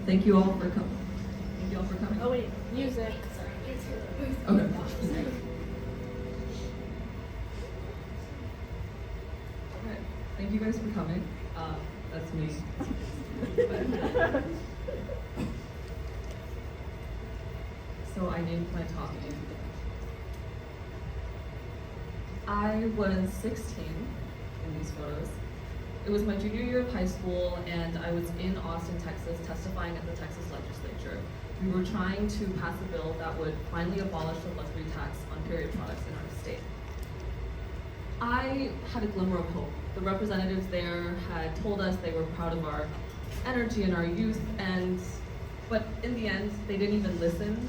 thank you all for coming. Thank you all for coming. Oh wait, music. Okay. Okay, thank you guys for coming. That's me. So I named my talk. I was 16 in these photos. It was my junior year of high school, and I was in Austin, Texas, testifying at the Texas legislature. We were trying to pass a bill that would finally abolish the luxury tax on period products in our state. I had a glimmer of hope. The representatives there had told us they were proud of our energy and our youth, but in the end, they didn't even listen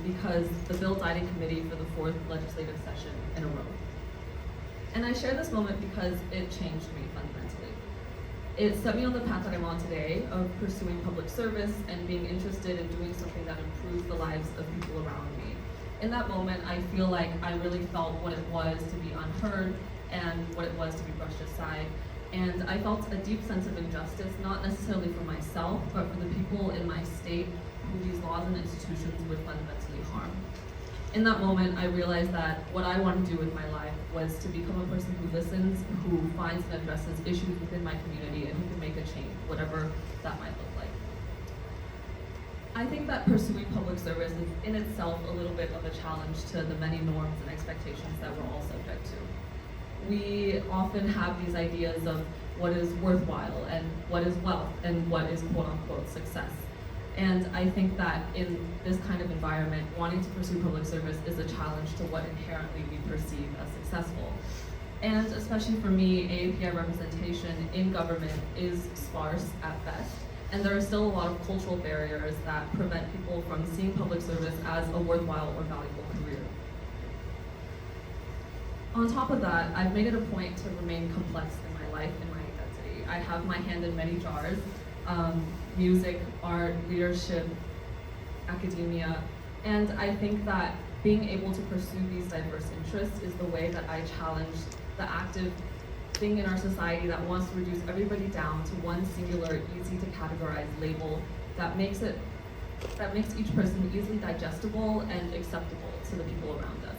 because the bill died in committee for the 4th legislative session in a row. And I share this moment because it changed me fundamentally. It set me on the path that I'm on today of pursuing public service and being interested in doing something that improves the lives of people around me. In that moment, I feel like I really felt what it was to be unheard and what it was to be brushed aside. And I felt a deep sense of injustice, not necessarily for myself, but for the people in my state who these laws and institutions would fundamentally harm. In that moment, I realized that what I want to do with my life was to become a person who listens, who finds and addresses issues within my community, and who can make a change, whatever that might look like. I think that pursuing public service is in itself a little bit of a challenge to the many norms and expectations that we're all subject to. We often have these ideas of what is worthwhile and what is wealth and what is quote-unquote success. And I think that in this kind of environment, wanting to pursue public service is a challenge to what inherently we perceive as successful. And especially for me, AAPI representation in government is sparse at best, and there are still a lot of cultural barriers that prevent people from seeing public service as a worthwhile or valuable career. On top of that, I've made it a point to remain complex in my life and my identity. I have my hand in many jars. Music, art, leadership, academia, and I think that being able to pursue these diverse interests is the way that I challenge the active thing in our society that wants to reduce everybody down to one singular, easy to categorize label that makes each person easily digestible and acceptable to the people around us.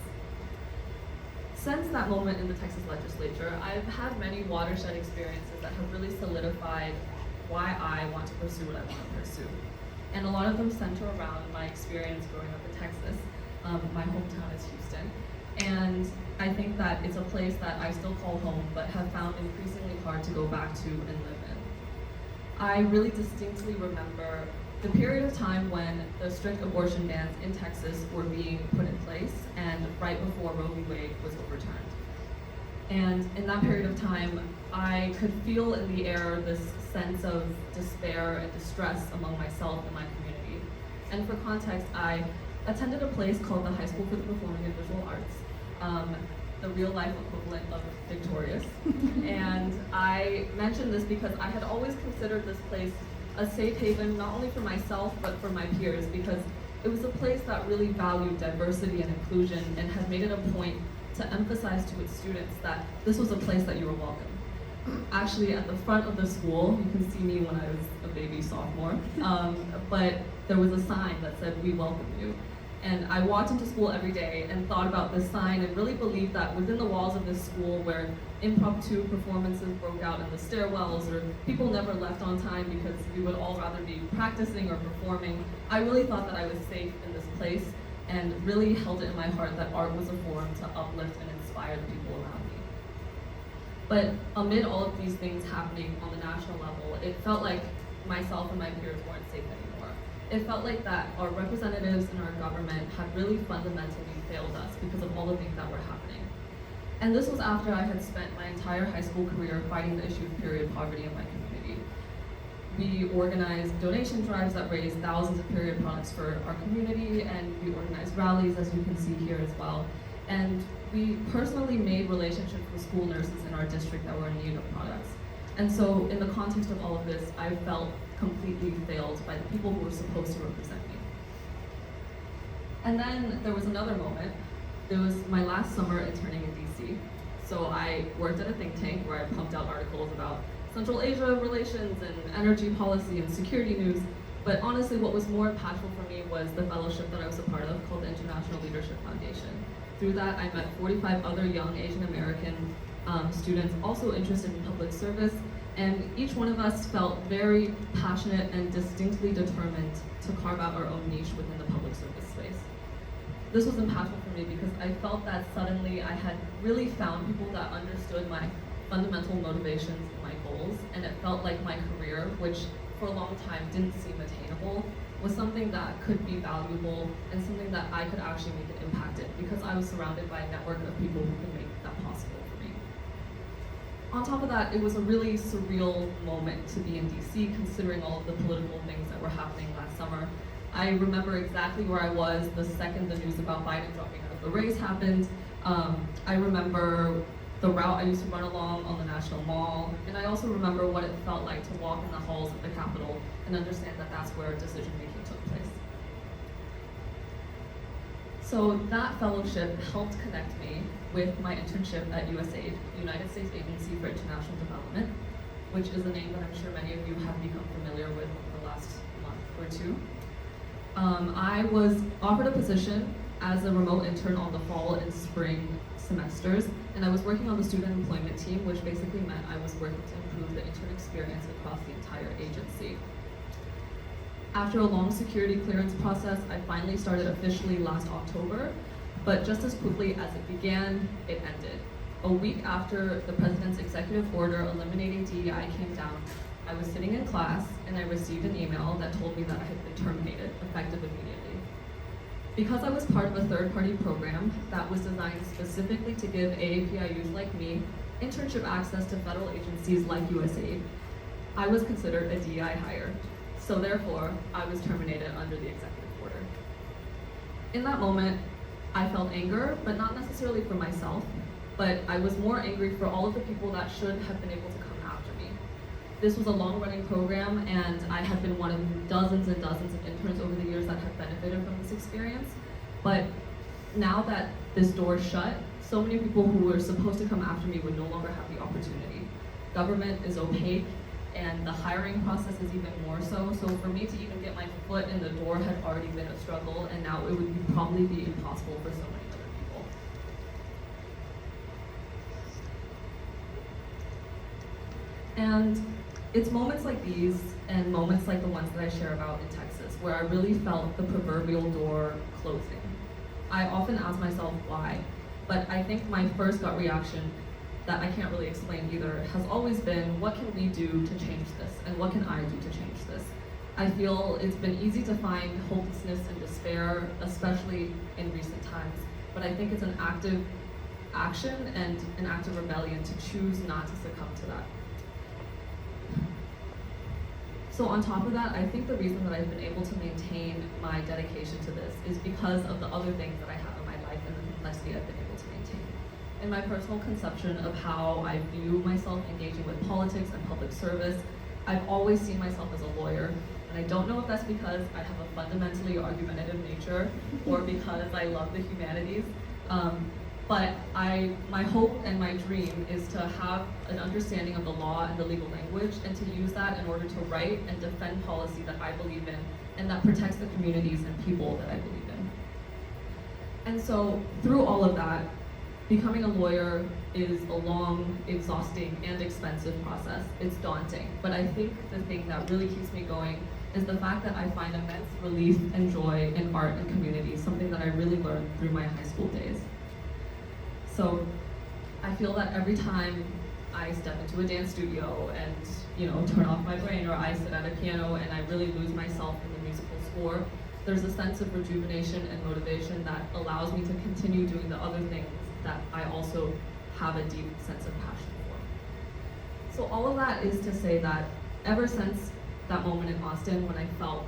Since that moment in the Texas legislature, I've had many watershed experiences that have really solidified why I want to pursue what I want to pursue. And a lot of them center around my experience growing up in Texas. My hometown is Houston. And I think that it's a place that I still call home, but have found increasingly hard to go back to and live in. I really distinctly remember the period of time when the strict abortion bans in Texas were being put in place, and right before Roe v. Wade was overturned. And in that period of time, I could feel in the air this sense of despair and distress among myself and my community. And for context, I attended a place called the High School for the Performing and Visual Arts, the real life equivalent of Victorious. And I mention this because I had always considered this place a safe haven, not only for myself, but for my peers, because it was a place that really valued diversity and inclusion and had made it a point to emphasize to its students that this was a place that you were welcome. Actually, at the front of the school, you can see me when I was a baby sophomore, but there was a sign that said, "We welcome you." And I walked into school every day and thought about this sign and really believed that within the walls of this school where impromptu performances broke out in the stairwells or people never left on time because we would all rather be practicing or performing, I really thought that I was safe in this place and really held it in my heart that art was a forum to uplift and inspire the people around me. But amid all of these things happening on the national level, it felt like myself and my peers weren't safe anymore. It felt like that our representatives in our government had really fundamentally failed us because of all the things that were happening. And this was after I had spent my entire high school career fighting the issue of period poverty in my community. We organized donation drives that raised thousands of period products for our community, and we organized rallies, as you can see here as well. And we personally made relationships with school nurses in our district that were in need of products. And so in the context of all of this, I felt completely failed by the people who were supposed to represent me. And then there was another moment. It was my last summer interning in DC. So I worked at a think tank where I pumped out articles about Central Asia relations and energy policy and security news. But honestly, what was more impactful for me was the fellowship that I was a part of called the International Leadership Foundation. Through that, I met 45 other young Asian American students also interested in public service, and each one of us felt very passionate and distinctly determined to carve out our own niche within the public service space. This was impactful for me because I felt that suddenly I had really found people that understood my fundamental motivations and my goals, and it felt like my career, which for a long time didn't seem attainable, was something that could be valuable and something that I could actually make an impact in because I was surrounded by a network of people who could make that possible for me. On top of that, it was a really surreal moment to be in DC, considering all of the political things that were happening last summer. I remember exactly where I was the second the news about Biden dropping out of the race happened. I remember the route I used to run along on the National Mall, and I also remember what it felt like to walk in the halls of the Capitol and understand that that's where decision making took place. So that fellowship helped connect me with my internship at USAID, United States Agency for International Development, which is a name that I'm sure many of you have become familiar with over the last month or two. I was offered a position as a remote intern on the fall and spring semesters, and I was working on the student employment team, which basically meant I was working to improve the intern experience across the entire agency. After a long security clearance process, I finally started officially last October, but just as quickly as it began, it ended. A week after the president's executive order eliminating DEI came down, I was sitting in class and I received an email that told me that I had been terminated, effective immediately. Because I was part of a third-party program that was designed specifically to give AAPIUs like me internship access to federal agencies like USAID, I was considered a DEI hire. So therefore, I was terminated under the executive order. In that moment, I felt anger, but not necessarily for myself, but I was more angry for all of the people that should have been able to come after me. This was a long-running program, and I had been one of dozens and dozens of interns over the years that have benefited from this experience. But now that this door is shut, so many people who were supposed to come after me would no longer have the opportunity. Government is opaque, and the hiring process is even more so. So for me to even get my foot in the door had already been a struggle, and now it would probably be impossible for so many other people. And it's moments like these and moments like the ones that I share about in Texas where I really felt the proverbial door closing. I often ask myself why, but I think my first gut reaction that I can't really explain either has always been, what can we do to change this? And what can I do to change this? I feel it's been easy to find hopelessness and despair, especially in recent times, but I think it's an active action and an act of rebellion to choose not to succumb to that. So on top of that, I think the reason that I've been able to maintain my dedication to this is because of the other things that I have in my life and the complexity I've been able to maintain. In my personal conception of how I view myself engaging with politics and public service, I've always seen myself as a lawyer. And I don't know if that's because I have a fundamentally argumentative nature or because I love the humanities. But my hope and my dream is to have an understanding of the law and the legal language and to use that in order to write and defend policy that I believe in and that protects the communities and people that I believe in. And so through all of that, becoming a lawyer is a long, exhausting, and expensive process. It's daunting, but I think the thing that really keeps me going is the fact that I find immense relief and joy in art and community, something that I really learned through my high school days. So I feel that every time I step into a dance studio and turn off my brain, or I sit at a piano and I really lose myself in the musical score, there's a sense of rejuvenation and motivation that allows me to continue doing the other things that I also have a deep sense of passion for. So all of that is to say that ever since that moment in Austin when I felt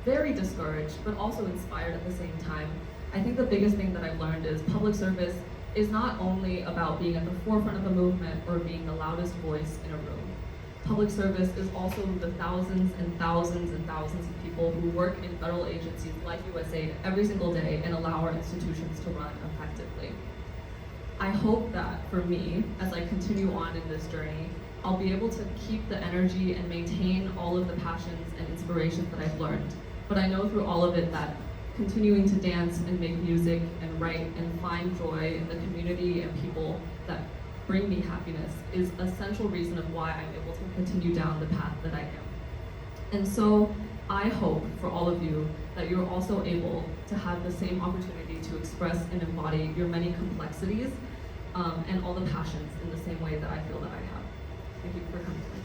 very discouraged but also inspired at the same time, I think the biggest thing that I've learned is public service is not only about being at the forefront of a movement or being the loudest voice in a room. Public service is also the thousands and thousands and thousands of people who work in federal agencies like USAID every single day and allow our institutions to run effectively. I hope that for me, as I continue on in this journey, I'll be able to keep the energy and maintain all of the passions and inspirations that I've learned. But I know through all of it that continuing to dance and make music and write and find joy in the community and people that bring me happiness is a central reason of why I'm able to continue down the path that I am. And so I hope for all of you that you're also able to have the same opportunity to express and embody your many complexities and all the passions in the same way that I feel that I have. Thank you for coming.